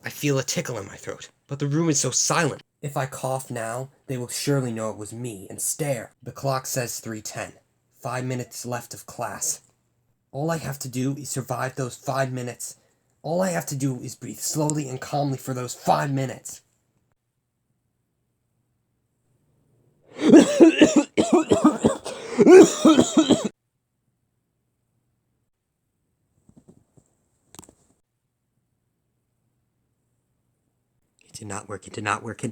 I feel a tickle in my throat, but the room is so silent. If I cough now, they will surely know it was me and stare. The clock says 3:10. 5 minutes left of class. All I have to do is survive those 5 minutes. All I have to do is breathe slowly and calmly for those 5 minutes. It did not work.